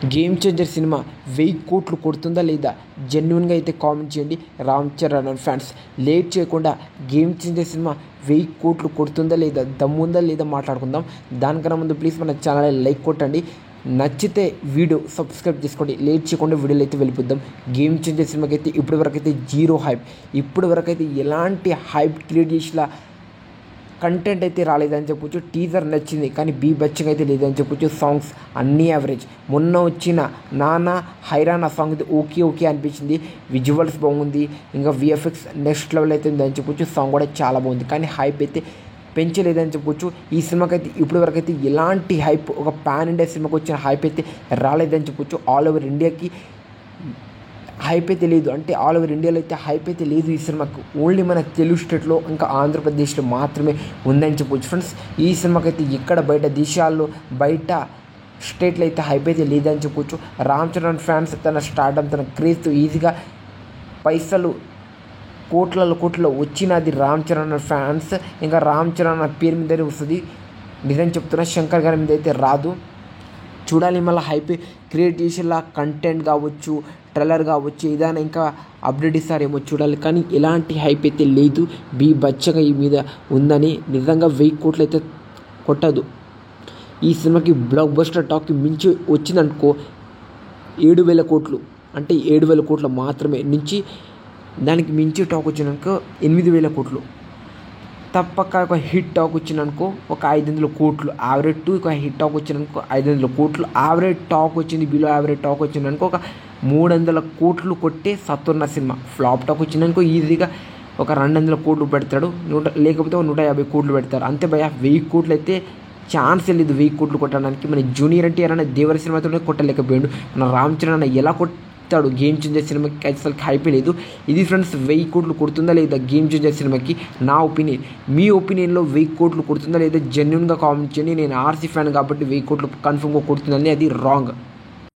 Game changer cinema 1000 కోట్లు కొడుతుందా లేదా జెన్యున్గా అయితే కామెంట్ చేయండి. రామ్ చరణ్ ఫ్యాన్స్ లేట్ చేయకుండా గేమ్ చేంజర్ సినిమా 1000 కోట్లు కొడుతుందా లేదా, దమ్ముందా లేదా మాట్లాడుకుందాం. దానికన్నా ముందు ప్లీజ్ మన ఛానల్ లైక్ కొట్టండి, నచ్చితే వీడియో సబ్స్క్రైబ్ చేసుకోండి. లేట్ చేయకుండా వీడియోలు అయితే వెళ్ళిపోద్దాం. గేమ్ చేంజర్ సినిమాకి అయితే ఇప్పటివరకైతే జీరో హైప్, ఇప్పటివరకైతే ఎలాంటి హైప్ క్రియేట్ చేసేలా కంటెంట్ అయితే రాలేదని చెప్పొచ్చు. టీజర్ నచ్చింది కానీ బీభత్సంగా అయితే లేదని చెప్పొచ్చు. సాంగ్స్ అన్నీ యావరేజ్. మొన్న వచ్చిన నానా హైరానా సాంగ్ అయితే ఓకే అనిపించింది. విజువల్స్ బాగుంది, ఇంకా విఎఫ్ఎక్స్ నెక్స్ట్ లెవెల్ అయితే ఉందని చెప్పొచ్చు. సాంగ్ కూడా చాలా బాగుంది కానీ హైప్ అయితే పెంచలేదని చెప్పొచ్చు. ఈ సినిమాకి అయితే ఇప్పటివరకు అయితే ఎలాంటి హైప్, ఒక పాన్ ఇండియా సినిమాకి వచ్చిన హైప్ అయితే రాలేదని చెప్పొచ్చు. ఆల్ ఓవర్ ఇండియాకి హైప్ అయితే లేదు, అంటే ఆల్ ఓవర్ ఇండియాలో అయితే హైప్ అయితే లేదు ఈ సినిమాకు. ఓన్లీ మన తెలుగు స్టేట్లో ఇంకా ఆంధ్రప్రదేశ్లో మాత్రమే ఉందని చెప్పొచ్చు ఫ్రెండ్స్. ఈ సినిమాకి అయితే ఎక్కడ బయట దేశాల్లో, బయట స్టేట్లో అయితే హైప్ అయితే లేదని చెప్పొచ్చు. రామ్ చరణ్ ఫ్యాన్స్ తన స్టార్డమ్, తన క్రేజ్తో ఈజీగా పైసలు కోట్లలో వచ్చినది రామ్ చరణ్ ఫ్యాన్స్. ఇంకా రామ్ చరణ్ పేరు మీదనే వస్తుంది. నిజం చెప్తున్నా, శంకర్ గారి మీద అయితే రాదు. చూడాలి మళ్ళీ హైప్ క్రియేట్ చేసేలా కంటెంట్ కావచ్చు, ట్రైలర్ కావచ్చు, ఏదైనా ఇంకా అప్డేట్ ఇస్తారేమో చూడాలి. కానీ ఎలాంటి హైప్ అయితే లేదు. బీభత్సంగా ఈ మీద ఉందని, నిజంగా 1000 కోట్లు అయితే కొట్టదు. ఈ సినిమాకి బ్లాక్ బస్టర్ టాక్కి మించి వచ్చిందనుకో 7000 కోట్లు, అంటే 7000 కోట్లు మాత్రమే, నుంచి దానికి మించి టాక్ వచ్చిందనుకో 8000 కోట్లు. తప్పక ఒక హిట్ టాక్ వచ్చిందనుకో ఒక 500 కోట్లు యావరేజ్ టు, ఒక హిట్ టాక్ వచ్చిందనుకో 500 కోట్లు యావరేజ్ టాక్ వచ్చింది. బిలో యావరేజ్ టాక్ వచ్చిందనుకో ఒక 300 కోట్లు కొట్టే సత్తున్న సినిమా. ఫ్లాప్ టాక్ వచ్చిందనుకో ఈజీగా ఒక 200 కోట్లు పెడతాడు, లేకపోతే 150 కోట్లు పెడతారు అంతే భయ. 1000 కోట్లు అయితే ఛాన్స్ లేదు 1000 కోట్లు కొట్టడానికి. మన జూనియర్ ఎన్టీఆర్ అనే దేవర సినిమాతోనే కొట్టలేకపోయాడు. మన రామ్ చరణ్ అన్న ఎలా కొట్టాడు గేమ్ చేంజర్ సినిమాకి? అసలు హైప్ లేదు. ఇది ఫ్రెండ్స్ 1000 కోట్లు కొడుతుందా లేదా గేమ్ చేంజర్ సినిమాకి నా ఒపీనియన్. మీ ఒపీనియన్లో 1000 కోట్లు కొడుతుందా లేదా జెన్యున్గా కామెంట్ చేయండి. నేను ఆర్సీ ఫ్యాన్ కాబట్టి 1000 కోట్లు కన్ఫర్మ్గా కొడుతుందని అది రాంగ్.